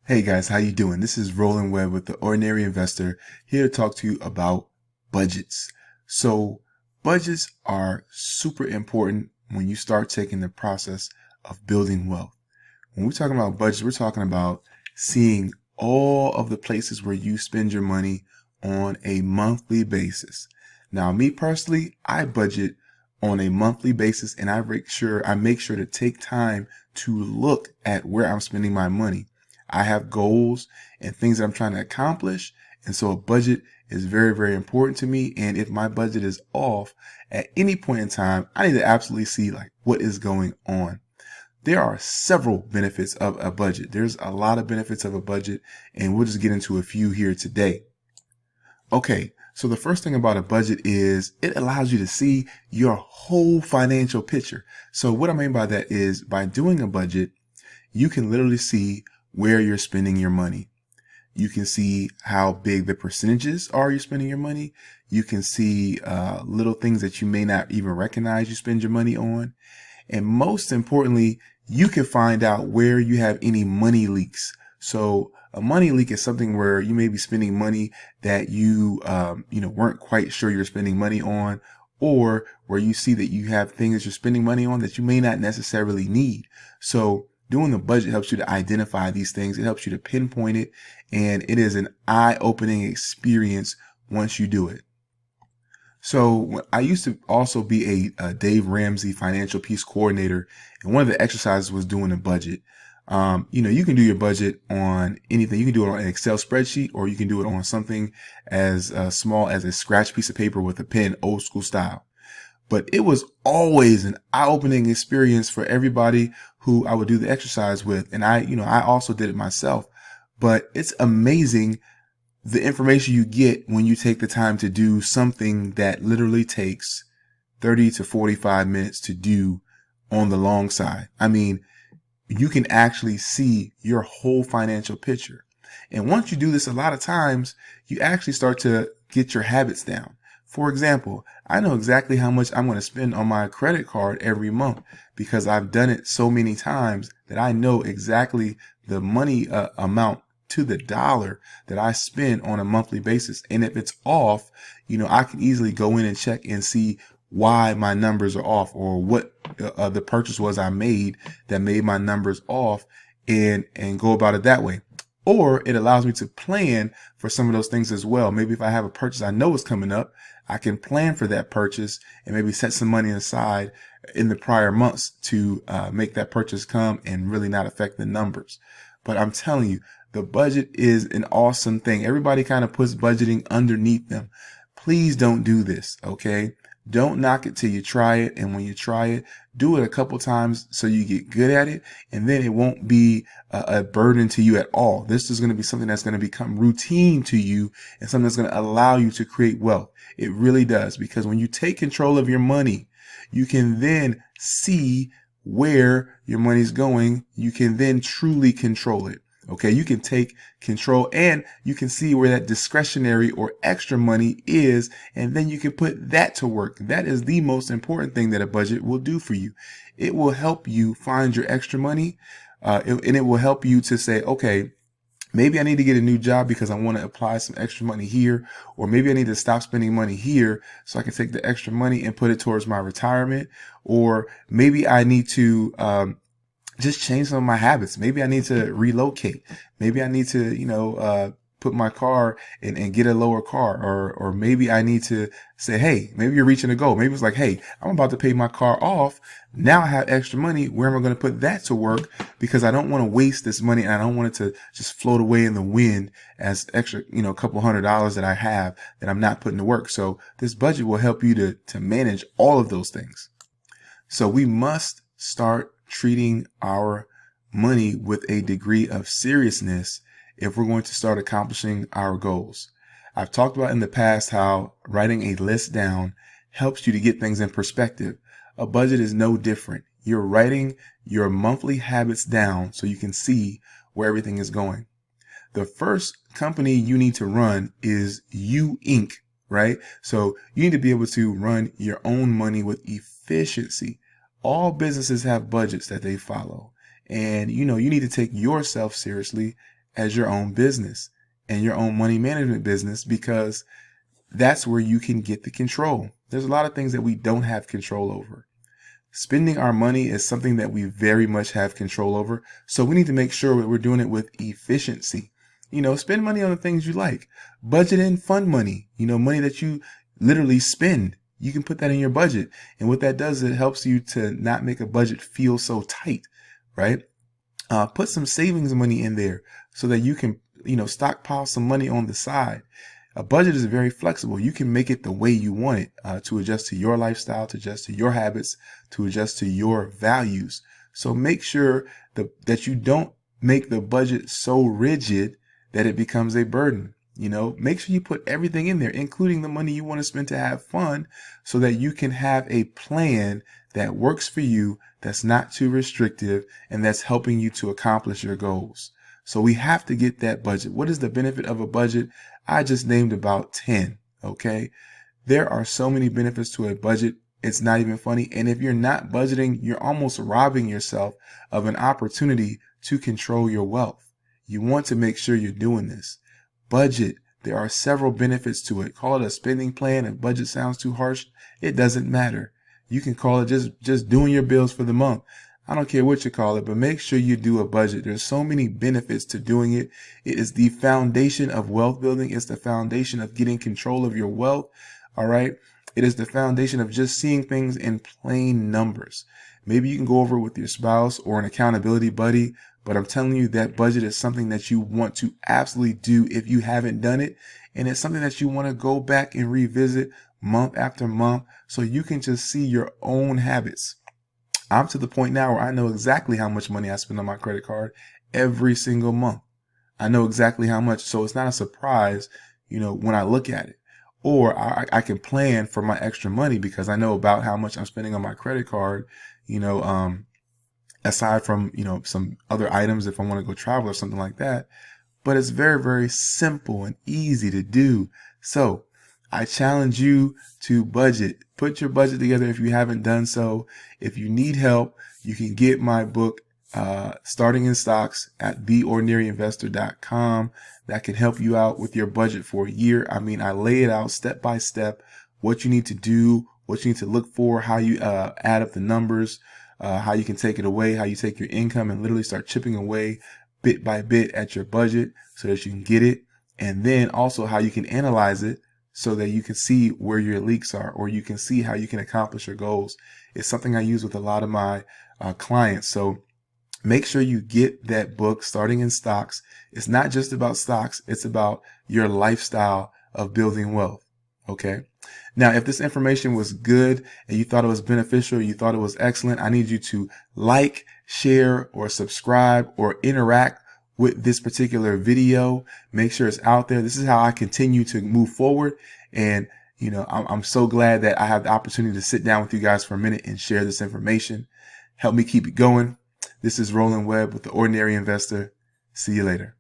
Hey guys, how you doing? This is Roland Webb with The Ordinary Investor, here to talk to you about budgets. So budgets are super important when you start taking the process of building wealth. When we're talking about budgets, we're talking about seeing all of the places where you spend your money on a monthly basis. Now, me personally, I budget on a monthly basis and I make sure to take time to look at where I'm spending my money. I have goals and things that I'm trying to accomplish. And so a budget is very, very important to me. And if my budget is off at any point in time, I need to absolutely see what is going on. There are several benefits of a budget. There's a lot of benefits of a budget, and we'll just get into a few here today. Okay, so the first thing about a budget is it allows you to see your whole financial picture. So what I mean by that is by doing a budget, you can literally see where you're spending your money. You can see how big the percentages are you're spending your money. You can see little things that you may not even recognize you spend your money on. And most importantly, you can find out where you have any money leaks. So a money leak is something where you may be spending money that you weren't quite sure you're spending money on, or where you see that you have things that you're spending money on that you may not necessarily need. So doing the budget helps you to identify these things. It helps you to pinpoint it, and it is an eye-opening experience once you do it. So I used to also be a Dave Ramsey financial peace coordinator, and one of the exercises was doing a budget. You can do your budget on anything. You can do it on an Excel spreadsheet, or you can do it on something as small as a scratch piece of paper with a pen, old school style. But it was always an eye-opening experience for everybody who I would do the exercise with. And I also did it myself. But it's amazing the information you get when you take the time to do something that literally takes 30 to 45 minutes to do on the long side. I mean, you can actually see your whole financial picture. And once you do this, a lot of times you actually start to get your habits down. For example, I know exactly how much I'm going to spend on my credit card every month because I've done it so many times that I know exactly the money amount to the dollar that I spend on a monthly basis. And if it's off, I can easily go in and check and see why my numbers are off, or what the purchase was I made that made my numbers off, and go about it that way. Or it allows me to plan for some of those things as well. Maybe if I have a purchase I know is coming up, I can plan for that purchase and maybe set some money aside in the prior months to make that purchase come and really not affect the numbers. But I'm telling you, the budget is an awesome thing. Everybody kind of puts budgeting underneath them. Please don't do this, okay? Don't knock it till you try it. And when you try it, do it a couple times so you get good at it. And then it won't be a burden to you at all. This is going to be something that's going to become routine to you, and something that's going to allow you to create wealth. It really does, because when you take control of your money, you can then see where your money's going. You can then truly control it. Okay, you can take control, and you can see where that discretionary or extra money is, and then you can put that to work. That is the most important thing that a budget will do for you. It will help you find your extra money, and it will help you to say, okay, maybe I need to get a new job because I want to apply some extra money here, or maybe I need to stop spending money here so I can take the extra money and put it towards my retirement, or maybe I need to just change some of my habits. Maybe I need to relocate. Maybe I need to, put my car and get a lower car, or maybe I need to say, hey, maybe you're reaching a goal. Maybe it's like, hey, I'm about to pay my car off. Now I have extra money. Where am I going to put that to work? Because I don't want to waste this money, and I don't want it to just float away in the wind as extra, a couple $100 that I have that I'm not putting to work. So this budget will help you to manage all of those things. So we must start treating our money with a degree of seriousness if we're going to start accomplishing our goals. I've talked about in the past how writing a list down helps you to get things in perspective. A budget is no different. You're writing your monthly habits down so you can see where everything is going. The first company you need to run is You Inc., right? So you need to be able to run your own money with efficiency. All businesses have budgets that they follow. And you need to take yourself seriously as your own business and your own money management business, because that's where you can get the control. There's a lot of things that we don't have control over. Spending our money is something that we very much have control over. So we need to make sure that we're doing it with efficiency. Spend money on the things you like. Budget in fun money, money that you literally spend. You can put that in your budget. And what that does, it helps you to not make a budget feel so tight, right? Put some savings money in there so that you can, stockpile some money on the side. A budget is very flexible. You can make it the way you want it, to adjust to your lifestyle, to adjust to your habits, to adjust to your values. So make sure that you don't make the budget so rigid that it becomes a burden. Make sure you put everything in there, including the money you want to spend to have fun, so that you can have a plan that works for you, that's not too restrictive, and that's helping you to accomplish your goals. So we have to get that budget. What is the benefit of a budget? I just named about 10. Okay. There are so many benefits to a budget. It's not even funny. And if you're not budgeting, you're almost robbing yourself of an opportunity to control your wealth. You want to make sure you're doing this. Budget. There are several benefits to it. Call it a spending plan. If budget sounds too harsh, it doesn't matter. You can call it just doing your bills for the month. I don't care what you call it, but make sure you do a budget. There's so many benefits to doing it. It is the foundation of wealth building. It's the foundation of getting control of your wealth. All right. It is the foundation of just seeing things in plain numbers. Maybe you can go over it with your spouse or an accountability buddy, but I'm telling you that budget is something that you want to absolutely do if you haven't done it. And it's something that you want to go back and revisit month after month so you can just see your own habits. I'm to the point now where I know exactly how much money I spend on my credit card every single month. I know exactly how much. So it's not a surprise, when I look at it. Or I can plan for my extra money because I know about how much I'm spending on my credit card, aside from, some other items if I want to go travel or something like that. But it's very, very simple and easy to do. So I challenge you to budget. Put your budget together if you haven't done so. If you need help, you can get my book, Starting in Stocks, at theordinaryinvestor.com. That can help you out with your budget for a year. I lay it out step by step, what you need to do, what you need to look for, how you add up the numbers, how you can take it away, how you take your income and literally start chipping away bit by bit at your budget so that you can get it. And then also how you can analyze it so that you can see where your leaks are, or you can see how you can accomplish your goals. It's something I use with a lot of my clients. So make sure you get that book, Starting in Stocks. It's not just about stocks. It's about your lifestyle of building wealth. Okay. Now, if this information was good and you thought it was beneficial, you thought it was excellent, I need you to like, share, or subscribe, or interact with this particular video. Make sure it's out there. This is how I continue to move forward. And, I'm so glad that I have the opportunity to sit down with you guys for a minute and share this information. Help me keep it going. This is Roland Webb with The Ordinary Investor. See you later.